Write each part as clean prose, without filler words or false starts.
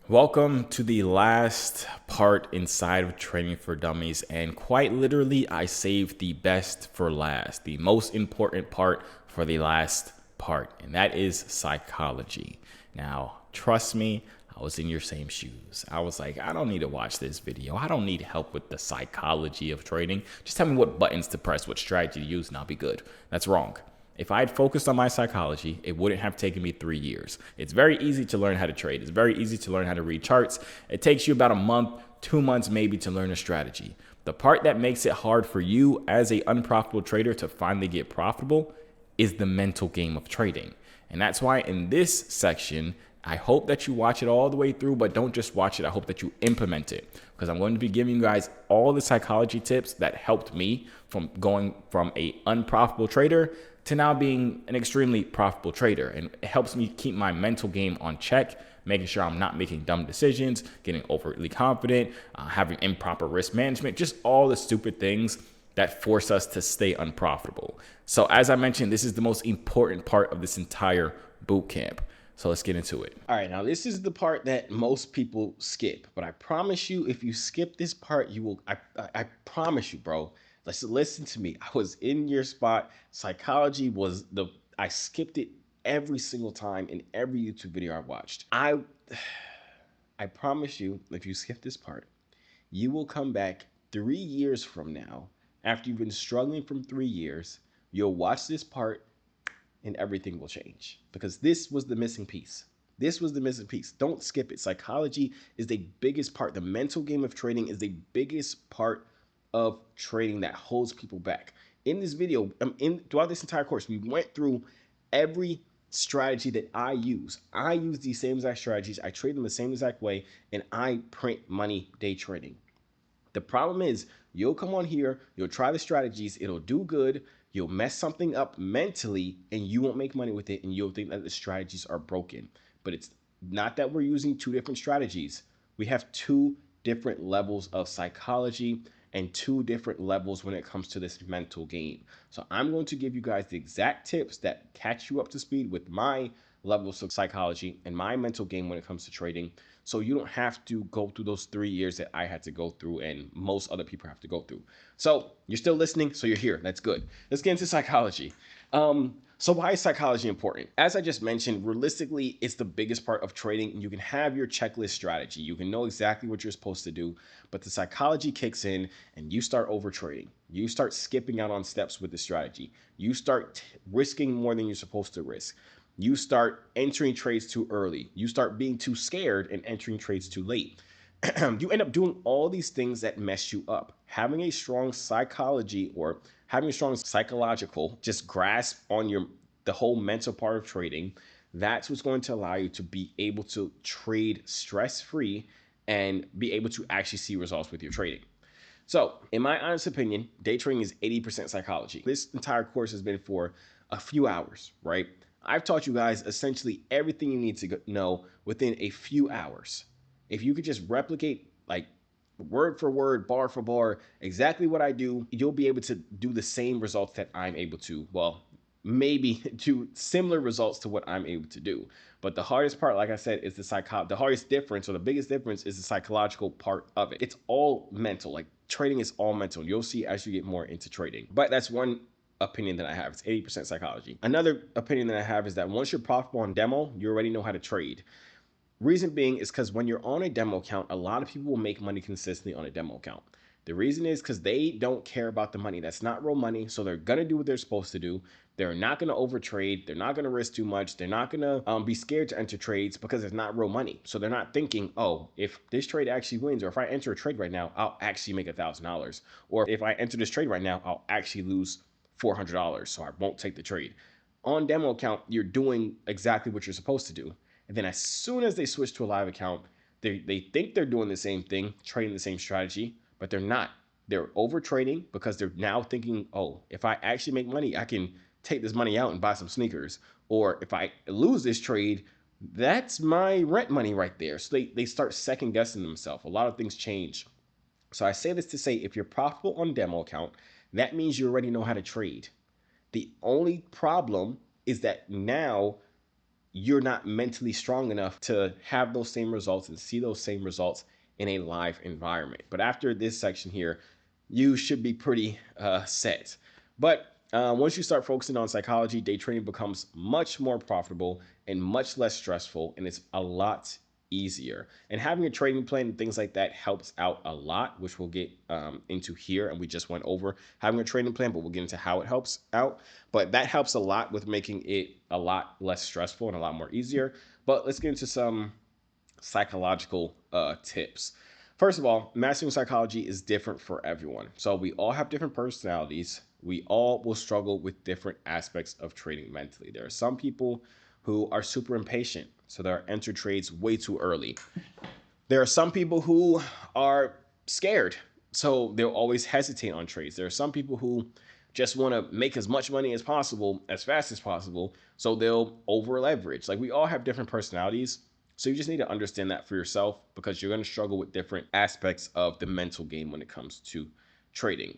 Welcome to the last part inside of Training for Dummies, and quite literally, I saved the best for last, the most important part for the last part, and that is psychology. Now, trust me, I was in your same shoes. I was like, I don't need to watch this video. I don't need help with the psychology of trading. Just tell me what buttons to press, what strategy to use, and I'll be good. That's wrong. If I had focused on my psychology, it wouldn't have taken me 3 years. It's very easy to learn how to trade. It's very easy to learn how to read charts. It takes you about a month, 2 months maybe to learn a strategy. The part that makes it hard for you as an unprofitable trader to finally get profitable is the mental game of trading. And that's why in this section, I hope that you watch it all the way through, but don't just watch it. I hope that you implement it, because I'm going to be giving you guys all the psychology tips that helped me from going from an unprofitable trader to now being an extremely profitable trader. And it helps me keep my mental game on check, making sure I'm not making dumb decisions, getting overly confident, having improper risk management, just all the stupid things that force us to stay unprofitable. So as I mentioned, this is the most important part of this entire boot camp. So let's get into it. All right, now this is the part that most people skip, but I promise you, if you skip this part, you will. I promise you, bro. Listen to me. I was in your spot. Psychology was the. I skipped it every single time in every YouTube video I watched. I promise you, if you skip this part, you will come back 3 years from now, after you've been struggling from 3 years. You'll watch this part and everything will change, because this was the missing piece. This was the missing piece. Don't skip it. Psychology is the biggest part. The mental game of trading is the biggest part of trading that holds people back. In this video, throughout this entire course, we went through every strategy that I use. I use these same exact strategies. I trade them the same exact way, and I print money day trading. The problem is, you'll come on here, you'll try the strategies, it'll do good, you'll mess something up mentally, and you won't make money with it, and you'll think that the strategies are broken. But it's not that we're using two different strategies. We have two different levels of psychology and two different levels when it comes to this mental game. So I'm going to give you guys the exact tips that catch you up to speed with my levels of psychology and my mental game when it comes to trading, so you don't have to go through those 3 years that I had to go through and most other people have to go through. So you're still listening, so you're here. That's good. Let's get into psychology. So why is psychology important? As I just mentioned, realistically, it's the biggest part of trading. You can have your checklist strategy. You can know exactly what you're supposed to do, but the psychology kicks in and you start over trading. You start skipping out on steps with the strategy. You start risking more than you're supposed to risk. You start entering trades too early. You start being too scared and entering trades too late. You end up doing all these things that mess you up. Having a strong psychology, or having a strong psychological just grasp on the whole mental part of trading, that's what's going to allow you to be able to trade stress-free and be able to actually see results with your trading. So in my honest opinion, day trading is 80% psychology. This entire course has been for a few hours, right? I've taught you guys essentially everything you need to know within a few hours. If you could just replicate, like, word for word, bar for bar, exactly what I do, you'll be able to do the same results that I'm able to. Well, maybe do similar results to what I'm able to do. But the hardest part, like I said, is the hardest difference, or the biggest difference, is the psychological part of it. It's all mental. Like, trading is all mental. You'll see as you get more into trading. But that's one opinion that I have. It's 80% psychology. Another opinion that I have is that once you're profitable on demo, you already know how to trade. Reason being is because when you're on a demo account, a lot of people will make money consistently on a demo account. The reason is because they don't care about the money. That's not real money. So they're going to do what they're supposed to do. They're not going to overtrade. They're not going to risk too much. They're not going to be scared to enter trades because it's not real money. So they're not thinking, oh, if this trade actually wins, or if I enter a trade right now, I'll actually make $1,000. Or if I enter this trade right now, I'll actually lose $400. So I won't take the trade. On demo account, you're doing exactly what you're supposed to do. And then as soon as they switch to a live account, they think they're doing the same thing, trading the same strategy, but they're not. They're over trading because they're now thinking, oh, if I actually make money, I can take this money out and buy some sneakers. Or if I lose this trade, that's my rent money right there. So they start second guessing themselves. A lot of things change. So I say this to say, if you're profitable on demo account, that means you already know how to trade. The only problem is that now you're not mentally strong enough to have those same results and see those same results in a live environment. But after this section here, you should be pretty set. But once you start focusing on psychology, day trading becomes much more profitable and much less stressful, and it's a lot easier. And having a trading plan and things like that helps out a lot, which we'll get into here. And we just went over having a trading plan, but we'll get into how it helps out. But that helps a lot with making it a lot less stressful and a lot more easier. But let's get into some psychological tips. First of all, mastering psychology is different for everyone. So we all have different personalities. We all will struggle with different aspects of trading mentally. There are some people who are super impatient, so they'll enter trades way too early. There are some people who are scared, so they'll always hesitate on trades. There are some people who just want to make as much money as possible, as fast as possible, so they'll over leverage. Like, we all have different personalities. So you just need to understand that for yourself, because you're going to struggle with different aspects of the mental game when it comes to trading.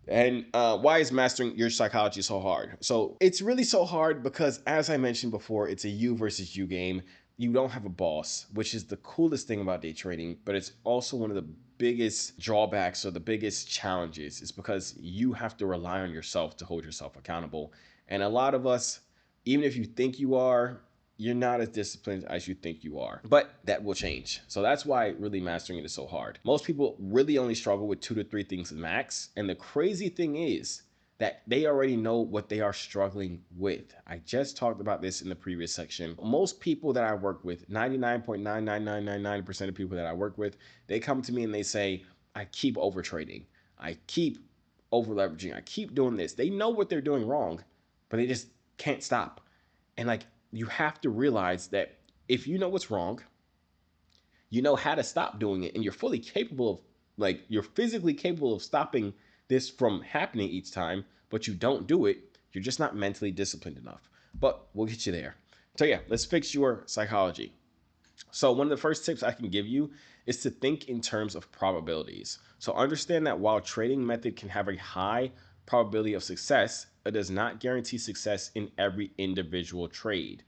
And why is mastering your psychology so hard? So it's really so hard because, as I mentioned before, it's a you versus you game. You don't have a boss, which is the coolest thing about day trading, but it's also one of the biggest drawbacks or the biggest challenges, is because you have to rely on yourself to hold yourself accountable. And a lot of us, even if you think you are, you're not as disciplined as you think you are, but that will change. So that's why really mastering it is so hard. Most people really only struggle with 2 to 3 things max. And the crazy thing is that they already know what they are struggling with. I just talked about this in the previous section. Most people that I work with, 99.99999% of people that I work with, they come to me and they say, I keep over trading. I keep over leveraging. I keep doing this. They know what they're doing wrong, but they just can't stop. And like, you have to realize that if you know what's wrong, you know how to stop doing it, and you're fully capable of, like, you're physically capable of stopping this from happening each time, but you don't do it, you're just not mentally disciplined enough. But we'll get you there. So yeah, let's fix your psychology. So one of the first tips I can give you is to think in terms of probabilities. So understand that while trading method can have a high probability of success, it does not guarantee success in every individual trade.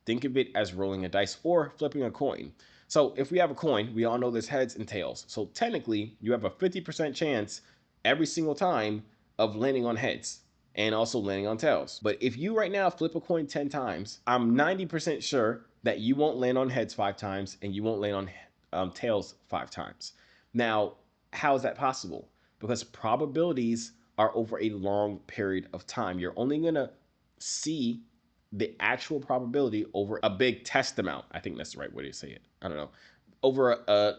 Think of it as rolling a dice or flipping a coin. So if we have a coin, we all know there's heads and tails. So technically, you have a 50% chance every single time of landing on heads and also landing on tails. But if you right now flip a coin 10 times, I'm 90% sure that you won't land on heads 5 times and you won't land on tails 5 times. Now, how is that possible? Because probabilities are over a long period of time. You're only going to see the actual probability over a big test amount. I think that's the right way to say it. I don't know. Over a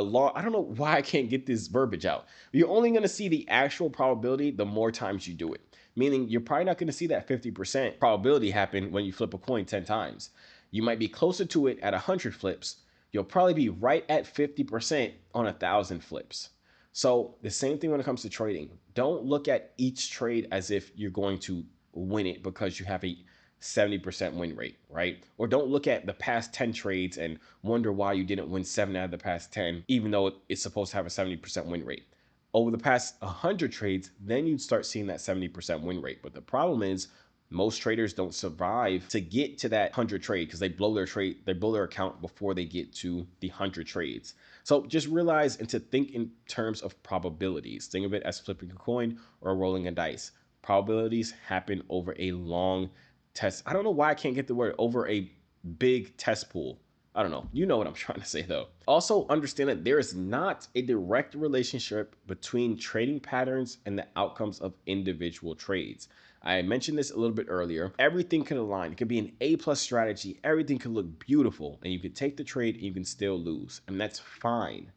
long, I don't know why I can't get this verbiage out. You're only going to see the actual probability the more times you do it. Meaning you're probably not going to see that 50% probability happen when you flip a coin 10 times. You might be closer to it at 100 flips. You'll probably be right at 50% on 1,000 flips. So the same thing when it comes to trading. Don't look at each trade as if you're going to win it because you have a 70% win rate, right? Or don't look at the past 10 trades and wonder why you didn't win 7 out of the past 10, even though it's supposed to have a 70% win rate. Over the past 100 trades, then you'd start seeing that 70% win rate. But the problem is, most traders don't survive to get to that 100 trade because they blow their account before they get to the 100 trades. So just realize and to think in terms of probabilities. Think of it as flipping a coin or rolling a dice. Probabilities happen over a long test. I don't know why I can't get the word, over a big test pool. I don't know. You know what I'm trying to say though. Also understand that there is not a direct relationship between trading patterns and the outcomes of individual trades. I mentioned this a little bit earlier. Everything can align. It could be an A+ strategy. Everything could look beautiful and you could take the trade and you can still lose. And that's fine.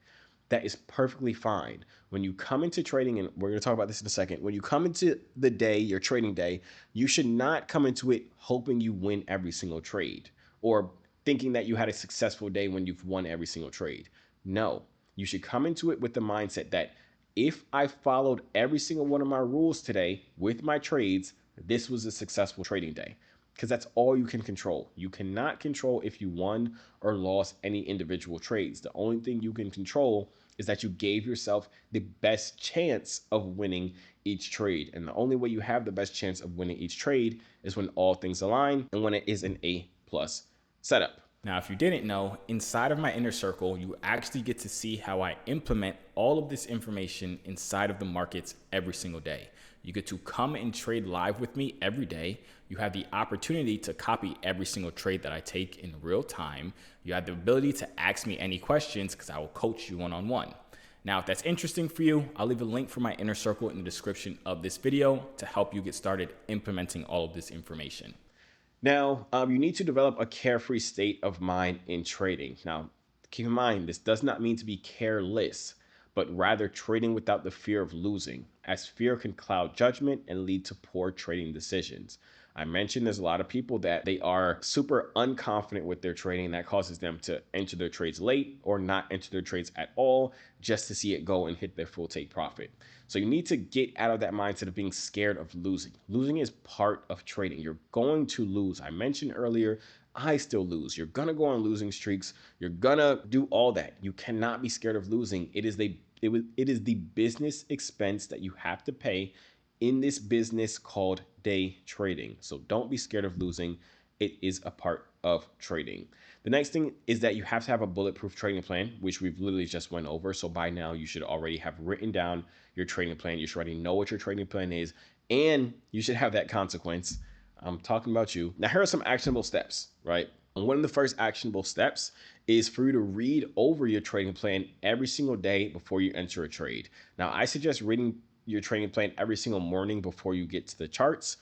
That is perfectly fine. When you come into trading, and we're going to talk about this in a second, when you come into the day, your trading day, you should not come into it hoping you win every single trade or thinking that you had a successful day when you've won every single trade. No, you should come into it with the mindset that if I followed every single one of my rules today with my trades, this was a successful trading day. because that's all you can control. You cannot control if you won or lost any individual trades. The only thing you can control is that you gave yourself the best chance of winning each trade. And the only way you have the best chance of winning each trade is when all things align and when it is an A plus setup. Now, if you didn't know, inside of my inner circle, you actually get to see how I implement all of this information inside of the markets every single day. You get to come and trade live with me every day. You have the opportunity to copy every single trade that I take in real time. You have the ability to ask me any questions because I will coach you one-on-one. Now, if that's interesting for you, I'll leave a link for my inner circle in the description of this video to help you get started implementing all of this information. Now, you need to develop a carefree state of mind in trading. Now, keep in mind, this does not mean to be careless, but rather trading without the fear of losing, as fear can cloud judgment and lead to poor trading decisions. I mentioned there's a lot of people that they are super unconfident with their trading. That causes them to enter their trades late or not enter their trades at all just to see it go and hit their full take profit. So you need to get out of that mindset of being scared of losing. Losing is part of trading. You're going to lose. I mentioned earlier, I still lose. You're going to go on losing streaks. You're going to do all that. You cannot be scared of losing. It is the business expense that you have to pay in this business called day trading. So don't be scared of losing. It is a part of trading. The next thing is that you have to have a bulletproof trading plan, which we've literally just went over. So by now you should already have written down your trading plan. You should already know what your trading plan is, and you should have that consequence. I'm talking about you. Now, here are some actionable steps, right? And one of the first actionable steps is for you to read over your trading plan every single day before you enter a trade. Now, I suggest reading your trading plan every single morning before you get to the charts,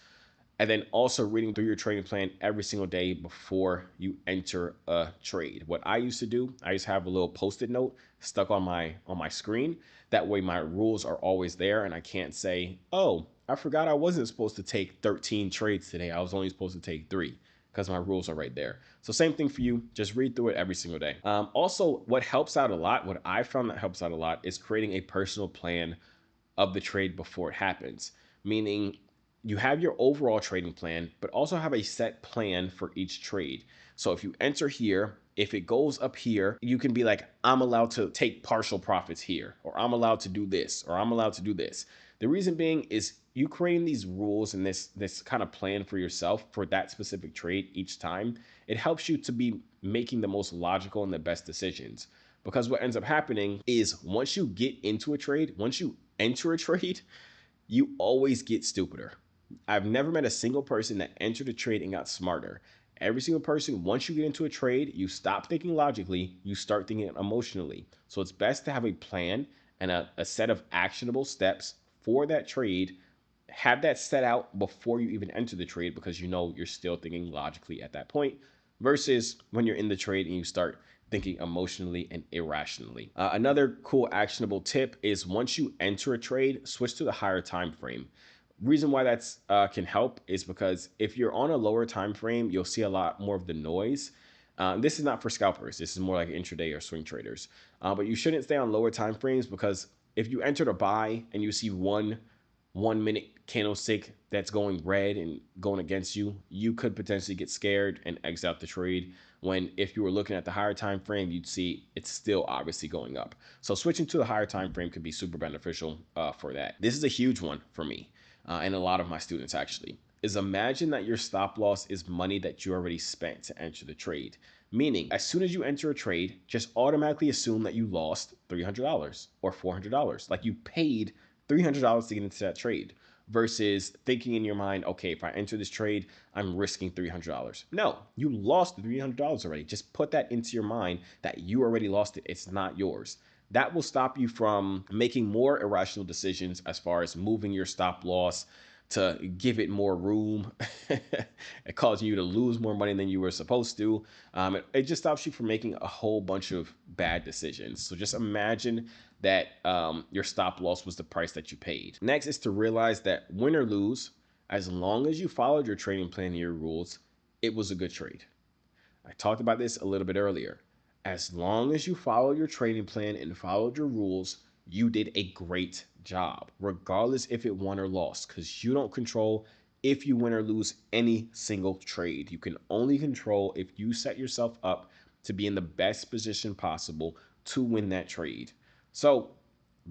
and then also reading through your trading plan every single day before you enter a trade. What I used to do, I used to have a little post-it note stuck on my screen. That way my rules are always there and I can't say, oh, I forgot I wasn't supposed to take 13 trades today. I was only supposed to take 3, because my rules are right there. So same thing for you. Just read through it every single day. Also, what helps out a lot, what I found that helps out a lot, is creating a personal plan of the trade before it happens. Meaning you have your overall trading plan, but also have a set plan for each trade. So if you enter here, if it goes up here, you can be like, I'm allowed to take partial profits here, or I'm allowed to do this, or I'm allowed to do this. The reason being is you creating these rules and this kind of plan for yourself for that specific trade each time. It helps you to be making the most logical and the best decisions. Because what ends up happening is once you get into a trade, once you enter a trade, you always get stupider. I've never met a single person that entered a trade and got smarter. Every single person, once you get into a trade, you stop thinking logically, you start thinking emotionally. So it's best to have a plan and a set of actionable steps for that trade. Have that set out before you even enter the trade, because you know you're still thinking logically at that point, versus when you're in the trade and you start thinking emotionally and irrationally. Another cool actionable tip is once you enter a trade, switch to the higher time frame. Reason why that's can help is because if you're on a lower time frame, you'll see a lot more of the noise. This is not for scalpers. This is more like intraday or swing traders. But you shouldn't stay on lower time frames, because if you enter to buy and you see one 1 minute candlestick that's going red and going against you, you could potentially get scared and exit out the trade. When if you were looking at the higher time frame, you'd see it's still obviously going up. So switching to the higher time frame could be super beneficial for that. This is a huge one for me and a lot of my students actually. Is imagine that your stop loss is money that you already spent to enter the trade. Meaning, as soon as you enter a trade, just automatically assume that you lost $300 or $400. Like you paid $300 to get into that trade, versus thinking in your mind, okay, if I enter this trade, I'm risking $300. No, you lost the $300 already. Just put that into your mind that you already lost it. It's not yours. That will stop you from making more irrational decisions as far as moving your stop loss to give it more room and causing you to lose more money than you were supposed to. It just stops you from making a whole bunch of bad decisions. So just imagine that your stop loss was the price that you paid. Next is to realize that win or lose, as long as you followed your trading plan and your rules, it was a good trade. I talked about this a little bit earlier. As long as you followed your trading plan and followed your rules, you did a great job, regardless if it won or lost, because you don't control if you win or lose any single trade. You can only control if you set yourself up to be in the best position possible to win that trade. So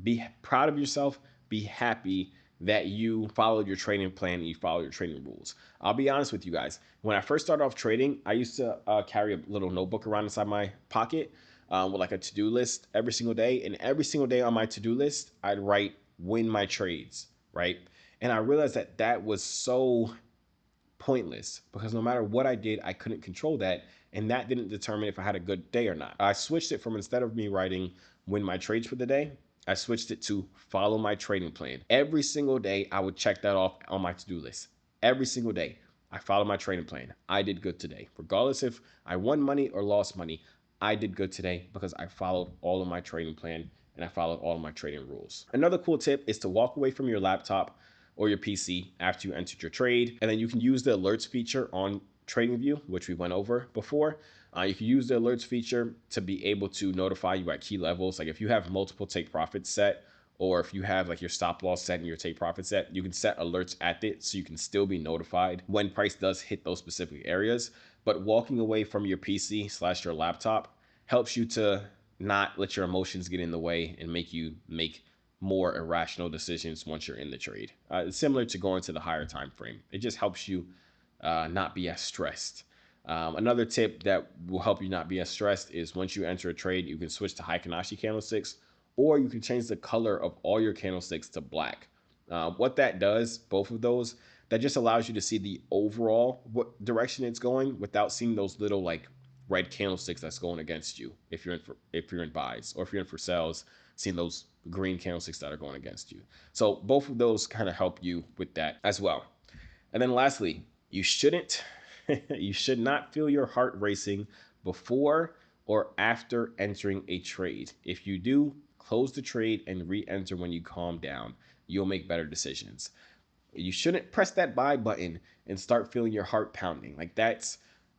be proud of yourself. Be happy that you followed your trading plan and you followed your trading rules. I'll be honest with you guys. When I first started off trading, I used to carry a little notebook around inside my pocket with like a to-do list every single day. And every single day on my to-do list, I'd write win my trades, right? And I realized that that was so pointless because no matter what I did, I couldn't control that. And that didn't determine if I had a good day or not. I switched it from, instead of me writing win my trades for the day, I switched it to follow my trading plan. Every single day, I would check that off on my to-do list. Every single day, I followed my trading plan. I did good today. Regardless if I won money or lost money, I did good today because I followed all of my trading plan and I followed all of my trading rules. Another cool tip is to walk away from your laptop or your PC after you entered your trade. And then you can use the alerts feature on TradingView, which we went over before. You can use the alerts feature to be able to notify you at key levels. Like if you have multiple take profits set, or if you have like your stop loss set and your take profit set, you can set alerts at it so you can still be notified when price does hit those specific areas. But walking away from your PC / your laptop helps you to not let your emotions get in the way and make you make more irrational decisions once you're in the trade. It's similar to going to the higher time frame. It just helps you not be as stressed. Another tip that will help you not be as stressed is once you enter a trade, you can switch to Heikin-Ashi candlesticks, or you can change the color of all your candlesticks to black. What that does, both of those, that just allows you to see the overall what direction it's going without seeing those little like red candlesticks that's going against you if you're in buys, or if you're in for sells, seeing those green candlesticks that are going against you. So both of those kind of help you with that as well. And then lastly, you should not feel your heart racing before or after entering a trade. If you do, close the trade and re-enter when you calm down. You'll make better decisions. You shouldn't press that buy button and start feeling your heart pounding. Like that's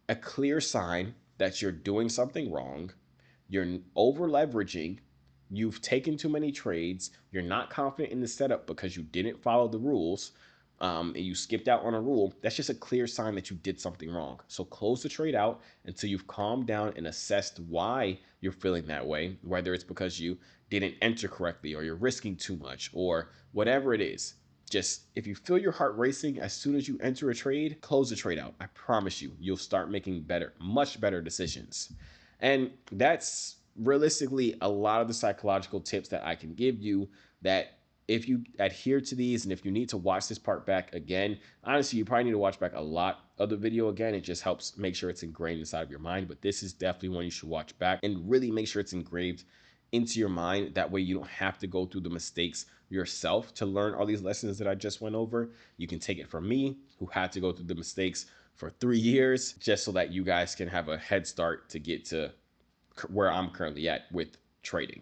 a clear sign that you're doing something wrong. You're over leveraging. You've taken too many trades. You're not confident in the setup because you didn't follow the rules. And you skipped out on a rule. That's just a clear sign that you did something wrong. So close the trade out until you've calmed down and assessed why you're feeling that way, whether it's because you didn't enter correctly or you're risking too much or whatever it is. Just if you feel your heart racing as soon as you enter a trade, close the trade out. I promise you, you'll start making much better decisions. And that's realistically a lot of the psychological tips that I can give you, that if you adhere to these, and if you need to watch this part back again, honestly, you probably need to watch back a lot of the video again. It just helps make sure it's ingrained inside of your mind. But this is definitely one you should watch back and really make sure it's engraved into your mind. That way you don't have to go through the mistakes yourself to learn all these lessons that I just went over. You can take it from me, who had to go through the mistakes for 3 years, just so that you guys can have a head start to get to where I'm currently at with trading.